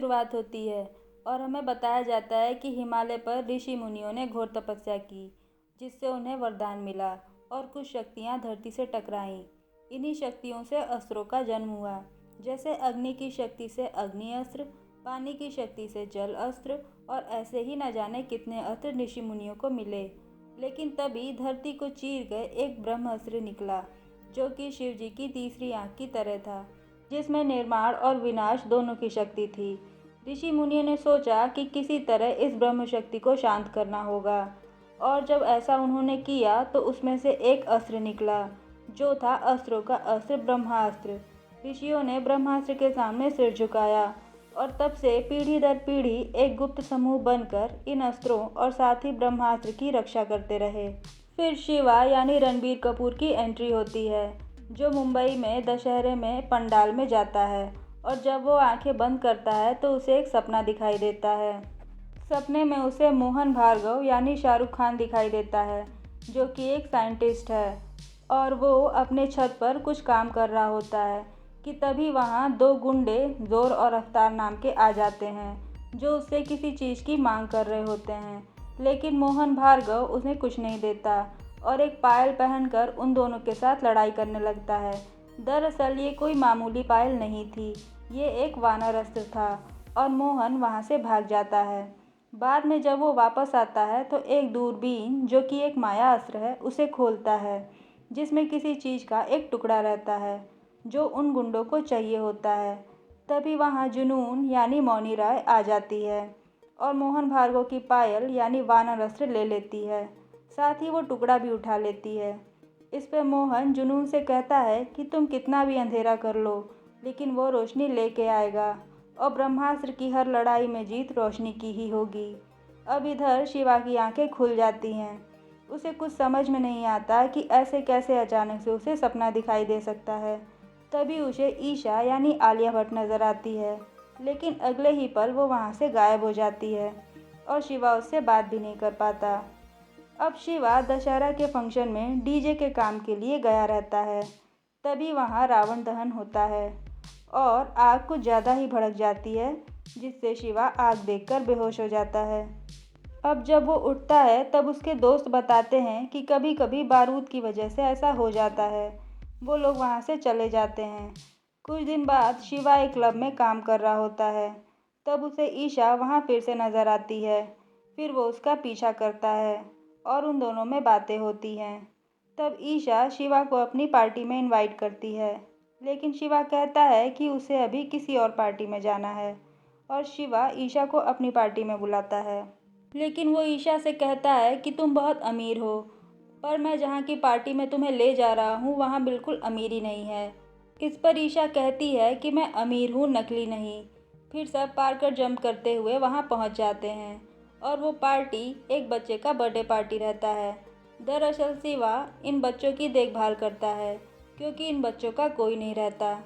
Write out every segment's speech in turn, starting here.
शुरुआत होती है और हमें बताया जाता है कि हिमालय पर ऋषि मुनियों ने घोर तपस्या की, जिससे उन्हें वरदान मिला और कुछ शक्तियाँ धरती से टकराईं। इन्हीं शक्तियों से अस्त्रों का जन्म हुआ, जैसे अग्नि की शक्ति से अग्नि अस्त्र, पानी की शक्ति से जल अस्त्र और ऐसे ही न जाने कितने अस्त्र ऋषि मुनियों को मिले। लेकिन तभी धरती को चीर कर एक ब्रह्मास्त्र निकला, जो कि शिव जी की तीसरी आंख की तरह था, जिसमें निर्माण और विनाश दोनों की शक्ति थी। ऋषि मुनियों ने सोचा कि किसी तरह इस ब्रह्म शक्ति को शांत करना होगा, और जब ऐसा उन्होंने किया तो उसमें से एक अस्त्र निकला, जो था अस्त्रों का अस्त्र ब्रह्मास्त्र। ऋषियों ने ब्रह्मास्त्र के सामने सिर झुकाया और तब से पीढ़ी दर पीढ़ी एक गुप्त समूह बनकर इन अस्त्रों और साथ ही ब्रह्मास्त्र की रक्षा करते रहे। फिर शिवा यानी रणबीर कपूर की एंट्री होती है, जो मुंबई में दशहरे में पंडाल में जाता है, और जब वो आंखें बंद करता है तो उसे एक सपना दिखाई देता है। सपने में उसे मोहन भार्गव यानी शाहरुख खान दिखाई देता है, जो कि एक साइंटिस्ट है, और वो अपने छत पर कुछ काम कर रहा होता है कि तभी वहाँ दो गुंडे जोर और अफ्तार नाम के आ जाते हैं, जो उससे किसी चीज़ की मांग कर रहे होते हैं। लेकिन मोहन भार्गव उन्हें कुछ नहीं देता और एक पायल पहनकर उन दोनों के साथ लड़ाई करने लगता है। दरअसल ये कोई मामूली पायल नहीं थी, ये एक वानर अस्त्र था, और मोहन वहाँ से भाग जाता है। बाद में जब वो वापस आता है तो एक दूरबीन, जो कि एक माया अस्त्र है, उसे खोलता है, जिसमें किसी चीज़ का एक टुकड़ा रहता है जो उन गुंडों को चाहिए होता है। तभी वहाँ जुनून यानी मौनी राय आ जाती है और मोहन भार्गव की पायल यानी वानर अस्त्र ले लेती है, साथ ही वो टुकड़ा भी उठा लेती है। इस पर मोहन जुनून से कहता है कि तुम कितना भी अंधेरा कर लो, लेकिन वो रोशनी लेके आएगा, और ब्रह्मास्त्र की हर लड़ाई में जीत रोशनी की ही होगी। अब इधर शिवा की आंखें खुल जाती हैं। उसे कुछ समझ में नहीं आता कि ऐसे कैसे अचानक से उसे सपना दिखाई दे सकता है। तभी उसे ईशा यानी आलिया भट्ट नज़र आती है, लेकिन अगले ही पल वो वहाँ से गायब हो जाती है और शिवा उससे बात भी नहीं कर पाता। अब शिवा दशहरा के फंक्शन में डीजे के काम के लिए गया रहता है। तभी वहाँ रावण दहन होता है और आग कुछ ज़्यादा ही भड़क जाती है, जिससे शिवा आग देखकर बेहोश हो जाता है। अब जब वो उठता है तब उसके दोस्त बताते हैं कि कभी कभी बारूद की वजह से ऐसा हो जाता है। वो लोग वहाँ से चले जाते हैं। कुछ दिन बाद शिवा एक क्लब में काम कर रहा होता है, तब उसे ईशा वहाँ फिर से नज़र आती है। फिर वो उसका पीछा करता है और उन दोनों में बातें होती हैं। तब ईशा शिवा को अपनी पार्टी में इनवाइट करती है, लेकिन शिवा कहता है कि उसे अभी किसी और पार्टी में जाना है, और शिवा ईशा को अपनी पार्टी में बुलाता है। लेकिन वो ईशा से कहता है कि तुम बहुत अमीर हो, पर मैं जहाँ की पार्टी में तुम्हें ले जा रहा हूँ वहाँ बिल्कुल अमीरी नहीं है। इस पर ईशा कहती है कि मैं अमीर हूँ, नकली नहीं। फिर सब पार्कर जंप करते हुए वहाँ पहुँच जाते हैं, और वो पार्टी एक बच्चे का बर्थडे पार्टी रहता है। दरअसल शिवा इन बच्चों की देखभाल करता है, क्योंकि इन बच्चों का कोई नहीं रहता।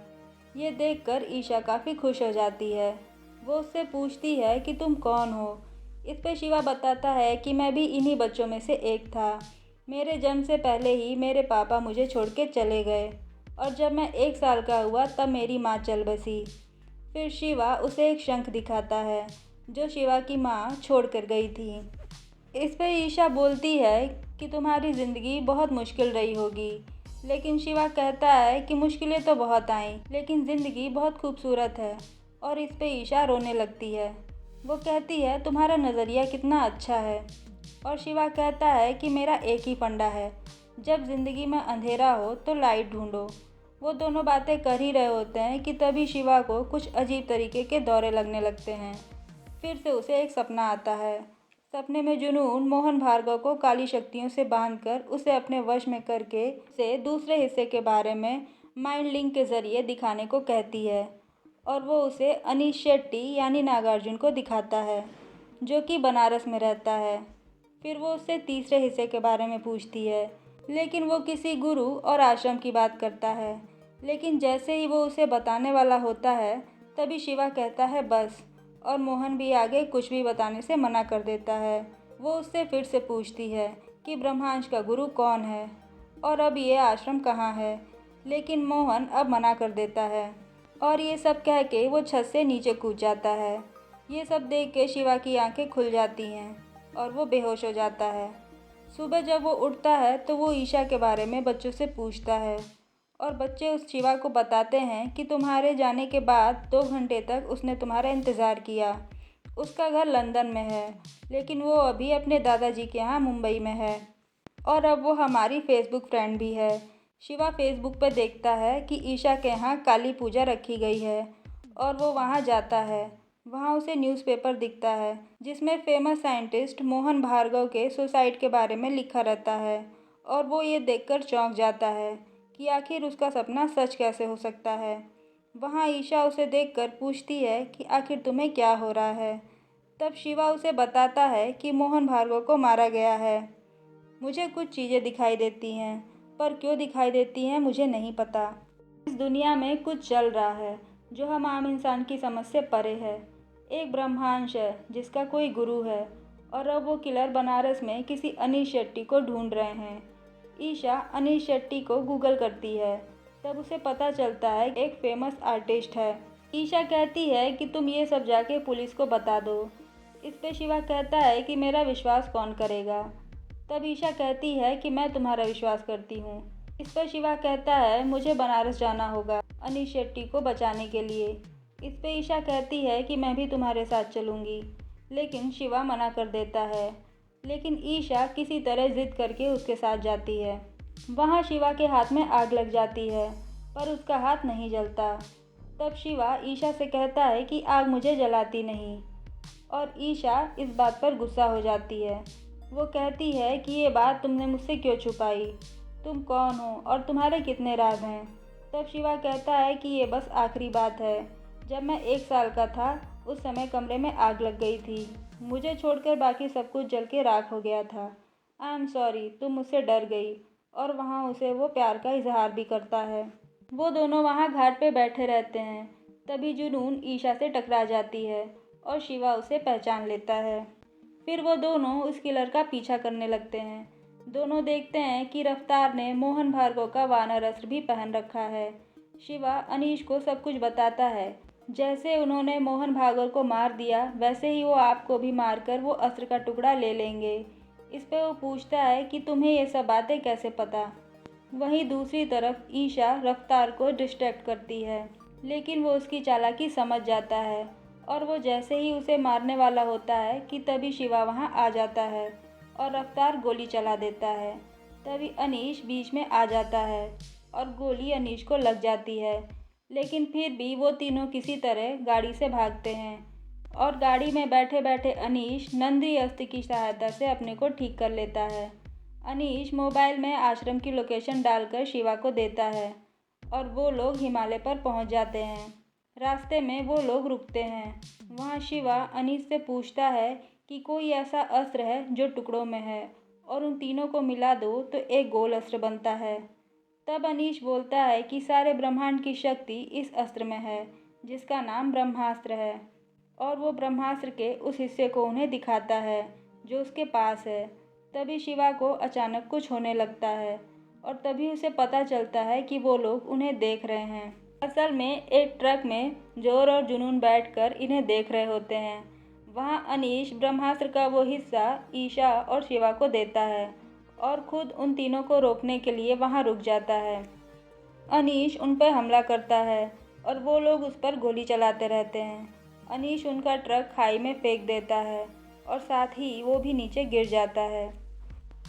ये देखकर ईशा काफ़ी खुश हो जाती है। वो उससे पूछती है कि तुम कौन हो। इस पे शिवा बताता है कि मैं भी इन्हीं बच्चों में से एक था। मेरे जन्म से पहले ही मेरे पापा मुझे छोड़ के चले गए, और जब मैं 1 साल का हुआ तब मेरी माँ चल बसी। फिर शिवा उसे एक शंख दिखाता है, जो शिवा की माँ छोड़ कर गई थी। इस पे ईशा बोलती है कि तुम्हारी ज़िंदगी बहुत मुश्किल रही होगी। लेकिन शिवा कहता है कि मुश्किलें तो बहुत आईं, लेकिन ज़िंदगी बहुत खूबसूरत है। और इस पे ईशा रोने लगती है। वो कहती है तुम्हारा नज़रिया कितना अच्छा है। और शिवा कहता है कि मेरा एक ही फंडा है, जब ज़िंदगी में अंधेरा हो तो लाइट ढूंढो। वो दोनों बातें कर ही रहे होते हैं कि तभी शिवा को कुछ अजीब तरीके के दौरे लगने लगते हैं। फिर से उसे एक सपना आता है। सपने में जुनून मोहन भार्गव को काली शक्तियों से बांधकर उसे अपने वश में करके से दूसरे हिस्से के बारे में माइंड लिंक के ज़रिए दिखाने को कहती है, और वो उसे अनीश शेट्टी यानी नागार्जुन को दिखाता है, जो कि बनारस में रहता है। फिर वो उससे तीसरे हिस्से के बारे में पूछती है, लेकिन वो किसी गुरु और आश्रम की बात करता है। लेकिन जैसे ही वो उसे बताने वाला होता है, तभी शिवा कहता है बस, और मोहन भी आगे कुछ भी बताने से मना कर देता है। वो उससे फिर से पूछती है कि ब्रह्मांश का गुरु कौन है और अब ये आश्रम कहाँ है, लेकिन मोहन अब मना कर देता है, और ये सब कह के वो छत से नीचे कूद जाता है। ये सब देख के शिवा की आंखें खुल जाती हैं और वो बेहोश हो जाता है। सुबह जब वो उठता है तो वो ईशा के बारे में बच्चों से पूछता है और बच्चे उस शिवा को बताते हैं कि तुम्हारे जाने के बाद 2 घंटे तक उसने तुम्हारा इंतज़ार किया। उसका घर लंदन में है, लेकिन वो अभी अपने दादाजी के यहाँ मुंबई में है और अब वो हमारी फेसबुक फ्रेंड भी है। शिवा फेसबुक पर देखता है कि ईशा के यहाँ काली पूजा रखी गई है और वो वहाँ जाता है। वहाँ उसे न्यूज़पेपर दिखता है जिसमें फेमस साइंटिस्ट मोहन भार्गव के सुसाइड के बारे में लिखा रहता है और वो ये देखकर चौंक जाता है कि आखिर उसका सपना सच कैसे हो सकता है। वहाँ ईशा उसे देखकर पूछती है कि आखिर तुम्हें क्या हो रहा है। तब शिवा उसे बताता है कि मोहन भार्गव को मारा गया है। मुझे कुछ चीज़ें दिखाई देती हैं, पर क्यों दिखाई देती हैं मुझे नहीं पता। इस दुनिया में कुछ चल रहा है जो हम आम इंसान की समझ से परे है। एक ब्रह्मांश है जिसका कोई गुरु है और अब वो किलर बनारस में किसी अनीश शेट्टी को ढूंढ रहे हैं। ईशा अनीश शेट्टी को गूगल करती है, तब उसे पता चलता है एक फेमस आर्टिस्ट है। ईशा कहती है कि तुम ये सब जाके पुलिस को बता दो। इस पे शिवा कहता है कि मेरा विश्वास कौन करेगा। तब ईशा कहती है कि मैं तुम्हारा विश्वास करती हूँ। इस पर शिवा कहता है मुझे बनारस जाना होगा अनीश शेट्टी को बचाने के लिए। इस पे ईशा कहती है कि मैं भी तुम्हारे साथ चलूँगी, लेकिन शिवा मना कर देता है। लेकिन ईशा किसी तरह जिद करके उसके साथ जाती है। वहाँ शिवा के हाथ में आग लग जाती है, पर उसका हाथ नहीं जलता। तब शिवा ईशा से कहता है कि आग मुझे जलाती नहीं और ईशा इस बात पर गुस्सा हो जाती है। वो कहती है कि ये बात तुमने मुझसे क्यों छुपाई, तुम कौन हो और तुम्हारे कितने राज हैं। तब शिवा कहता है कि ये बस आखिरी बात है। जब मैं 1 साल का था उस समय कमरे में आग लग गई थी। मुझे छोड़कर बाकी सब कुछ जल के राख हो गया था। आई एम सॉरी, तुम मुझसे डर गई। और वहाँ उसे वो प्यार का इजहार भी करता है। वो दोनों वहाँ घाट पे बैठे रहते हैं। तभी जुनून ईशा से टकरा जाती है और शिवा उसे पहचान लेता है। फिर वो दोनों उस किलर का पीछा करने लगते हैं। दोनों देखते हैं कि रफ्तार ने मोहन भार्गव का वानर अस्त्र भी पहन रखा है। शिवा अनीश को सब कुछ बताता है। जैसे उन्होंने मोहन भार्गव को मार दिया वैसे ही वो आपको भी मारकर वो अस्त्र का टुकड़ा ले लेंगे। इस पे वो पूछता है कि तुम्हें ये सब बातें कैसे पता। वहीं दूसरी तरफ ईशा रफ्तार को डिस्ट्रैक्ट करती है, लेकिन वो उसकी चालाकी समझ जाता है और वो जैसे ही उसे मारने वाला होता है कि तभी शिवा वहाँ आ जाता है और रफ्तार गोली चला देता है। तभी अनीश बीच में आ जाता है और गोली अनीश को लग जाती है, लेकिन फिर भी वो तीनों किसी तरह गाड़ी से भागते हैं और गाड़ी में बैठे बैठे अनीश नंदी अस्त्र की सहायता से अपने को ठीक कर लेता है। अनीश मोबाइल में आश्रम की लोकेशन डालकर शिवा को देता है और वो लोग हिमालय पर पहुंच जाते हैं। रास्ते में वो लोग रुकते हैं। वहाँ शिवा अनीश से पूछता है कि कोई ऐसा अस्त्र है जो टुकड़ों में है और उन तीनों को मिला दो तो एक गोल अस्त्र बनता है। तब अनीश बोलता है कि सारे ब्रह्मांड की शक्ति इस अस्त्र में है जिसका नाम ब्रह्मास्त्र है और वो ब्रह्मास्त्र के उस हिस्से को उन्हें दिखाता है जो उसके पास है। तभी शिवा को अचानक कुछ होने लगता है और तभी उसे पता चलता है कि वो लोग उन्हें देख रहे हैं। असल में एक ट्रक में जोर और जुनून बैठकर इन्हें देख रहे होते हैं। वहाँ अनीश ब्रह्मास्त्र का वो हिस्सा ईशा और शिवा को देता है और खुद उन तीनों को रोकने के लिए वहाँ रुक जाता है। अनीश उन पर हमला करता है और वो लोग उस पर गोली चलाते रहते हैं। अनीश उनका ट्रक खाई में फेंक देता है और साथ ही वो भी नीचे गिर जाता है।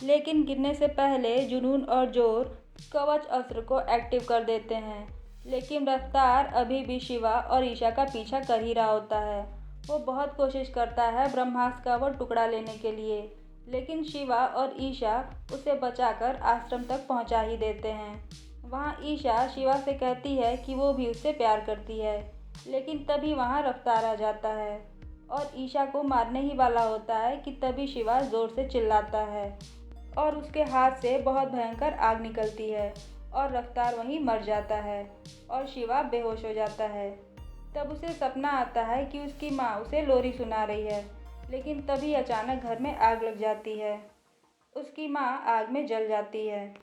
लेकिन गिरने से पहले जुनून और जोर कवच अस्त्र को एक्टिव कर देते हैं, लेकिन रफ्तार अभी भी शिवा और ईशा का पीछा कर ही रहा होता है। वो बहुत कोशिश करता है ब्रह्मास्त्र का वो टुकड़ा लेने के लिए, लेकिन शिवा और ईशा उसे बचाकर आश्रम तक पहुंचा ही देते हैं। वहाँ ईशा शिवा से कहती है कि वो भी उससे प्यार करती है, लेकिन तभी वहाँ रफ्तार आ जाता है और ईशा को मारने ही वाला होता है कि तभी शिवा ज़ोर से चिल्लाता है और उसके हाथ से बहुत भयंकर आग निकलती है और रफ्तार वहीं मर जाता है और शिवा बेहोश हो जाता है। तब उसे सपना आता है कि उसकी माँ उसे लोरी सुना रही है, लेकिन तभी अचानक घर में आग लग जाती है। उसकी माँ आग में जल जाती है।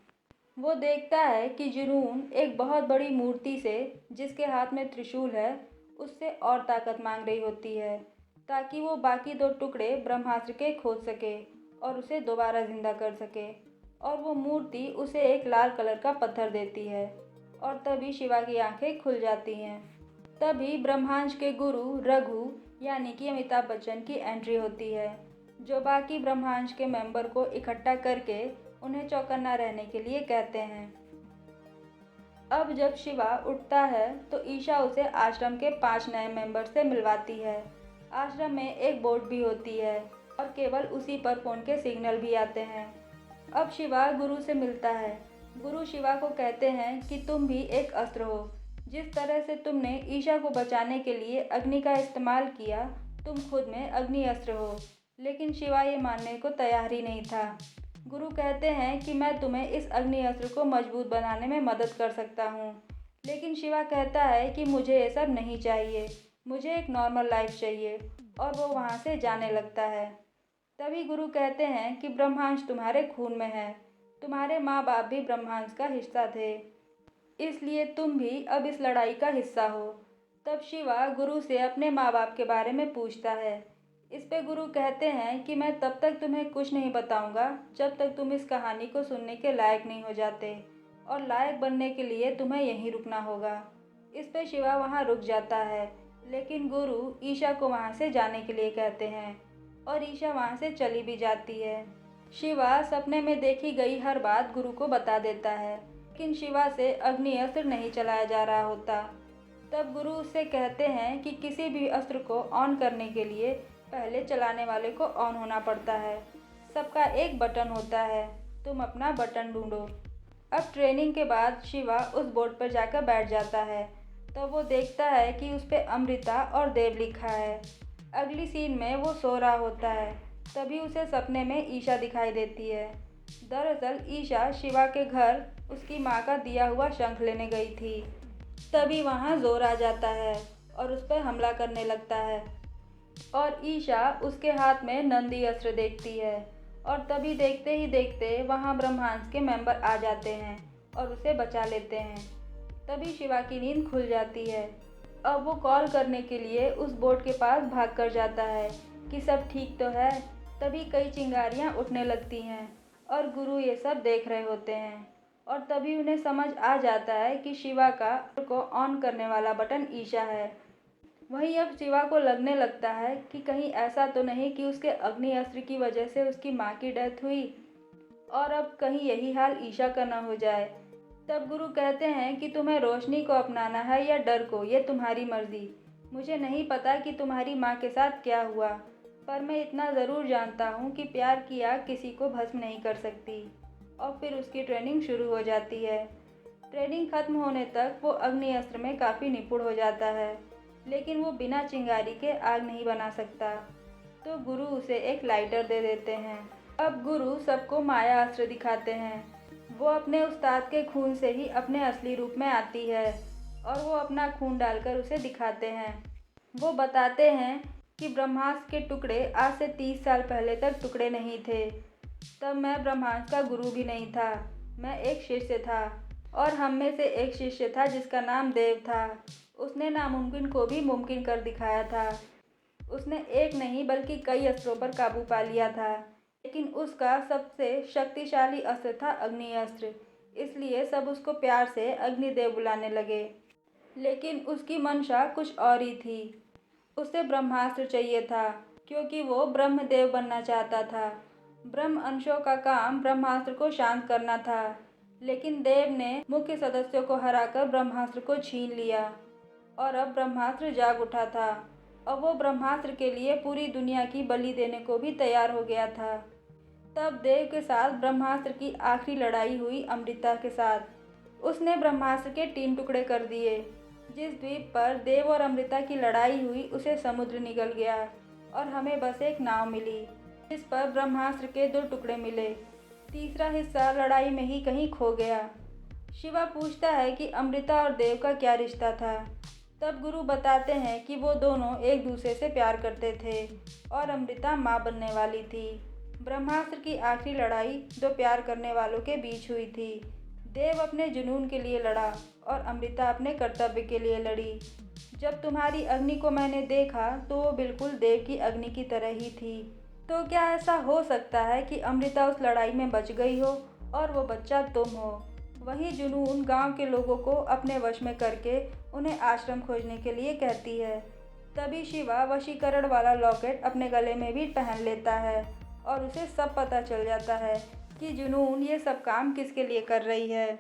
वो देखता है कि जुनून एक बहुत बड़ी मूर्ति से, जिसके हाथ में त्रिशूल है, उससे और ताकत मांग रही होती है। ताकि वो बाकी 2 टुकड़े ब्रह्मास्त्र के खोद सके और उसे दोबारा जिंदा कर सके। और वो मूर्ति उसे एक लाल कलर का पत्थर देती है और तभी शिवा की आंखें खुल जाती हैं। तभी ब्रह्मांड के गुरु रघु यानी कि अमिताभ बच्चन की एंट्री होती है, जो बाकी ब्रह्मांड के मेंबर को इकट्ठा करके उन्हें चौकन्ना रहने के लिए कहते हैं। अब जब शिवा उठता है तो ईशा उसे आश्रम के 5 नए मेंबर से मिलवाती है। आश्रम में एक बोट भी होती है और केवल उसी पर फोन के सिग्नल भी आते हैं। अब शिवा गुरु से मिलता है। गुरु शिवा को कहते हैं कि तुम भी एक अस्त्र हो। जिस तरह से तुमने ईशा को बचाने के लिए अग्नि का इस्तेमाल किया, तुम खुद में अग्नि अस्त्र हो। लेकिन शिवा ये मानने को तैयार ही नहीं था। गुरु कहते हैं कि मैं तुम्हें इस अग्नि अस्त्र को मजबूत बनाने में मदद कर सकता हूँ। लेकिन शिवा कहता है कि मुझे ये सब नहीं चाहिए, मुझे एक नॉर्मल लाइफ चाहिए, और वो वहाँ से जाने लगता है। तभी गुरु कहते हैं कि ब्रह्मांड तुम्हारे खून में है, तुम्हारे माँ बाप भी ब्रह्मांड का हिस्सा थे, इसलिए तुम भी अब इस लड़ाई का हिस्सा हो। तब शिवा गुरु से अपने माँ बाप के बारे में पूछता है। इस पे गुरु कहते हैं कि मैं तब तक तुम्हें कुछ नहीं बताऊंगा जब तक तुम इस कहानी को सुनने के लायक नहीं हो जाते, और लायक बनने के लिए तुम्हें यहीं रुकना होगा। इस पे शिवा वहाँ रुक जाता है, लेकिन गुरु ईशा को वहाँ से जाने के लिए कहते हैं और ईशा वहाँ से चली भी जाती है। शिवा सपने में देखी गई हर बात गुरु को बता देता है, लेकिन शिवा से अग्नि अस्त्र नहीं चलाया जा रहा होता। तब गुरु उससे कहते हैं कि किसी भी अस्त्र को ऑन करने के लिए पहले चलाने वाले को ऑन होना पड़ता है। सबका एक बटन होता है, तुम अपना बटन ढूंढो। अब ट्रेनिंग के बाद शिवा उस बोर्ड पर जाकर बैठ जाता है। तो वो देखता है कि उस पर अमृता और देव लिखा है। अगली सीन में वो सो रहा होता है, तभी उसे सपने में ईशा दिखाई देती है। दरअसल ईशा शिवा के घर उसकी माँ का दिया हुआ शंख लेने गई थी। तभी वहाँ जोर आ जाता है और उस पर हमला करने लगता है, और ईशा उसके हाथ में नंदी अस्त्र देखती है। और तभी देखते ही देखते वहाँ ब्रह्मांड के मेंबर आ जाते हैं और उसे बचा लेते हैं। तभी शिवा की नींद खुल जाती है। अब वो कॉल करने के लिए उस बोट के पास भाग कर जाता है कि सब ठीक तो है। तभी कई चिंगारियाँ उठने लगती हैं और गुरु ये सब देख रहे होते हैं, और तभी उन्हें समझ आ जाता है कि शिवा को ऑन करने वाला बटन ईशा है। वहीं अब शिवा को लगने लगता है कि कहीं ऐसा तो नहीं कि उसके अग्नि अस्त्र की वजह से उसकी माँ की डेथ हुई, और अब कहीं यही हाल ईशा का न हो जाए। तब गुरु कहते हैं कि तुम्हें रोशनी को अपनाना है या डर को, ये तुम्हारी मर्जी। मुझे नहीं पता कि तुम्हारी माँ के साथ क्या हुआ, पर मैं इतना ज़रूर जानता हूँ कि प्यार की आग किसी को भस्म नहीं कर सकती। और फिर उसकी ट्रेनिंग शुरू हो जाती है। ट्रेनिंग खत्म होने तक वो अग्नि अस्त्र में काफ़ी निपुण हो जाता है, लेकिन वो बिना चिंगारी के आग नहीं बना सकता। तो गुरु उसे एक लाइटर दे देते हैं। अब गुरु सबको माया अस्त्र दिखाते हैं। वो अपने उस्ताद के खून से ही अपने असली रूप में आती है, और वो अपना खून डालकर उसे दिखाते हैं। वो बताते हैं कि ब्रह्मास्त्र के टुकड़े आज से 30 साल पहले तक टुकड़े नहीं थे। तब मैं ब्रह्मास्त्र का गुरु भी नहीं था, मैं एक शिष्य था, और हम में से एक शिष्य था जिसका नाम देव था। उसने नामुमकिन को भी मुमकिन कर दिखाया था। उसने एक नहीं बल्कि कई अस्त्रों पर काबू पा लिया था, लेकिन उसका सबसे शक्तिशाली अस्त्र था अग्नि अस्त्र। इसलिए सब उसको प्यार से अग्निदेव बुलाने लगे। लेकिन उसकी मंशा कुछ और ही थी। उसे ब्रह्मास्त्र चाहिए था, क्योंकि वो ब्रह्मदेव बनना चाहता था। ब्रह्म अंशों का काम ब्रह्मास्त्र को शांत करना था, लेकिन देव ने मुख्य सदस्यों को हराकर ब्रह्मास्त्र को छीन लिया, और अब ब्रह्मास्त्र जाग उठा था, और वो ब्रह्मास्त्र के लिए पूरी दुनिया की बलि देने को भी तैयार हो गया था। तब देव के साथ ब्रह्मास्त्र की आखिरी लड़ाई हुई अमृता के साथ। उसने ब्रह्मास्त्र के 3 टुकड़े कर दिए। जिस द्वीप पर देव और अमृता की लड़ाई हुई उसे समुद्र निगल गया, और हमें बस एक नाव मिली जिस पर ब्रह्मास्त्र के 2 टुकड़े मिले। तीसरा हिस्सा लड़ाई में ही कहीं खो गया। शिवा पूछता है कि अमृता और देव का क्या रिश्ता था। तब गुरु बताते हैं कि वो दोनों एक दूसरे से प्यार करते थे, और अमृता माँ बनने वाली थी। ब्रह्मास्त्र की आखिरी लड़ाई 2 प्यार करने वालों के बीच हुई थी। देव अपने जुनून के लिए लड़ा और अमृता अपने कर्तव्य के लिए लड़ी। जब तुम्हारी अग्नि को मैंने देखा तो वो बिल्कुल देव की अग्नि की तरह ही थी। तो क्या ऐसा हो सकता है कि अमृता उस लड़ाई में बच गई हो और वो बच्चा तुम हो? वही जुनून गांव के लोगों को अपने वश में करके उन्हें आश्रम खोजने के लिए कहती है। तभी शिवा वशीकरण वाला लॉकेट अपने गले में भी पहन लेता है और उसे सब पता चल जाता है कि जुनून ये सब काम किसके लिए कर रही है।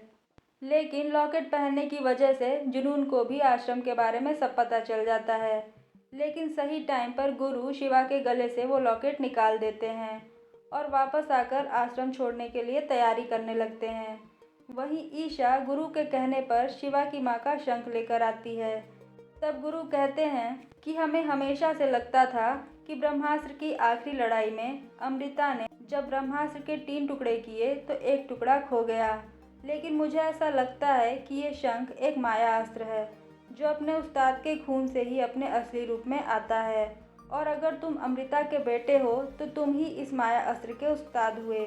लेकिन लॉकेट पहनने की वजह से जुनून को भी आश्रम के बारे में सब पता चल जाता है। लेकिन सही टाइम पर गुरु शिवा के गले से वो लॉकेट निकाल देते हैं और वापस आकर आश्रम छोड़ने के लिए तैयारी करने लगते हैं। वहीं ईशा गुरु के कहने पर शिवा की माँ का शंख लेकर आती है। तब गुरु कहते हैं कि हमें हमेशा से लगता था कि ब्रह्मास्त्र की आखिरी लड़ाई में अमृता ने जब ब्रह्मास्त्र के 3 टुकड़े किए तो एक टुकड़ा खो गया। लेकिन मुझे ऐसा लगता है कि ये शंख एक माया अस्त्र है जो अपने उस्ताद के खून से ही अपने असली रूप में आता है। और अगर तुम अमृता के बेटे हो तो तुम ही इस माया अस्त्र के उस्ताद हुए।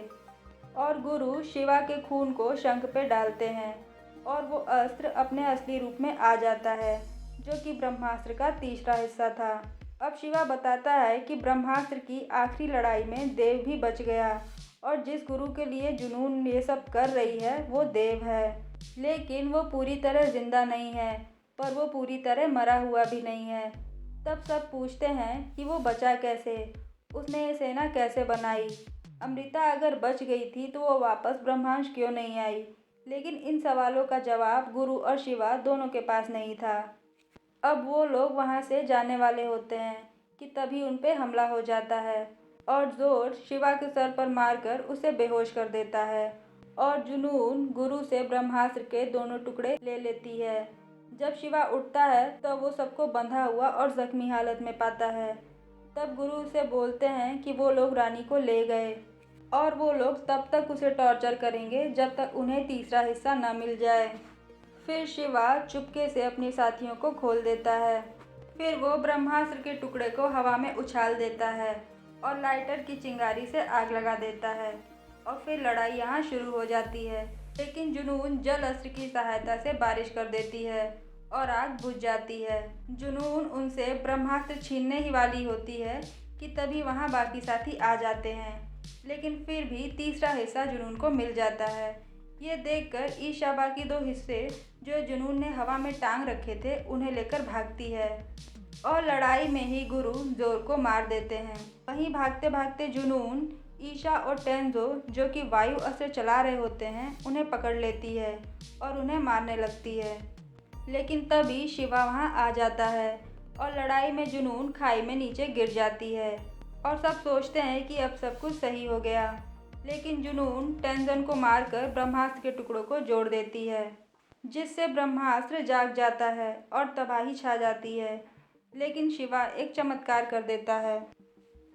और गुरु शिवा के खून को शंख पे डालते हैं और वो अस्त्र अपने असली रूप में आ जाता है जो कि ब्रह्मास्त्र का तीसरा हिस्सा था। अब शिवा बताता है कि ब्रह्मास्त्र की आखिरी लड़ाई में देव भी बच गया और जिस गुरु के लिए जुनून ये सब कर रही है वो देव है। लेकिन वो पूरी तरह जिंदा नहीं है पर वो पूरी तरह मरा हुआ भी नहीं है। तब सब पूछते हैं कि वो बचा कैसे, उसने ये सेना कैसे बनाई, अमृता अगर बच गई थी तो वो वापस ब्रह्मांड क्यों नहीं आई। लेकिन इन सवालों का जवाब गुरु और शिवा दोनों के पास नहीं था। अब वो लोग वहाँ से जाने वाले होते हैं कि तभी उन पे हमला हो जाता है और जोर शिवा के सर पर मारकर उसे बेहोश कर देता है और जुनून गुरु से ब्रह्मास्त्र के दोनों टुकड़े ले लेती है। जब शिवा उठता है तब वो सबको बंधा हुआ और जख्मी हालत में पाता है। तब गुरु उसे बोलते हैं कि वो लोग रानी को ले गए और वो लोग तब तक उसे टॉर्चर करेंगे जब तक उन्हें तीसरा हिस्सा न मिल जाए। फिर शिवा चुपके से अपने साथियों को खोल देता है। फिर वो ब्रह्मास्त्र के टुकड़े को हवा में उछाल देता है और लाइटर की चिंगारी से आग लगा देता है और फिर लड़ाई यहाँ शुरू हो जाती है। लेकिन जुनून जल अस्त्र की सहायता से बारिश कर देती है और आग बुझ जाती है। जुनून उनसे ब्रह्मास्त्र छीनने ही वाली होती है कि तभी वहाँ बाकी साथी आ जाते हैं। लेकिन फिर भी तीसरा हिस्सा जुनून को मिल जाता है। ये देखकर ईशा बाकी 2 हिस्से जो जुनून ने हवा में टांग रखे थे उन्हें लेकर भागती है और लड़ाई में ही गुरु जोर को मार देते हैं। वहीं भागते भागते जुनून ईशा और टेंजो जो कि वायु अस्त्र चला रहे होते हैं उन्हें पकड़ लेती है और उन्हें मारने लगती है। लेकिन तभी शिवा वहां आ जाता है और लड़ाई में जुनून खाई में नीचे गिर जाती है और सब सोचते हैं कि अब सब कुछ सही हो गया। लेकिन जुनून टेंजन को मारकर ब्रह्मास्त्र के टुकड़ों को जोड़ देती है जिससे ब्रह्मास्त्र जाग जाता है और तबाही छा जाती है। लेकिन शिवा एक चमत्कार कर देता है।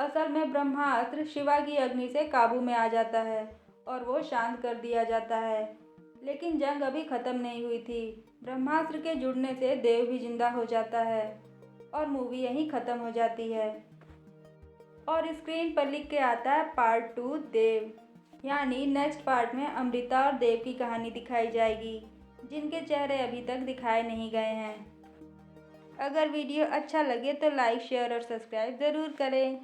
असल में ब्रह्मास्त्र शिवा की अग्नि से काबू में आ जाता है और वो शांत कर दिया जाता है। लेकिन जंग अभी खत्म नहीं हुई थी। ब्रह्मास्त्र के जुड़ने से देव भी जिंदा हो जाता है और मूवी यहीं खत्म हो जाती है और स्क्रीन पर लिख के आता है पार्ट 2 देव। यानी नेक्स्ट पार्ट में अमृता और देव की कहानी दिखाई जाएगी जिनके चेहरे अभी तक दिखाए नहीं गए हैं। अगर वीडियो अच्छा लगे तो लाइक शेयर और सब्सक्राइब ज़रूर करें।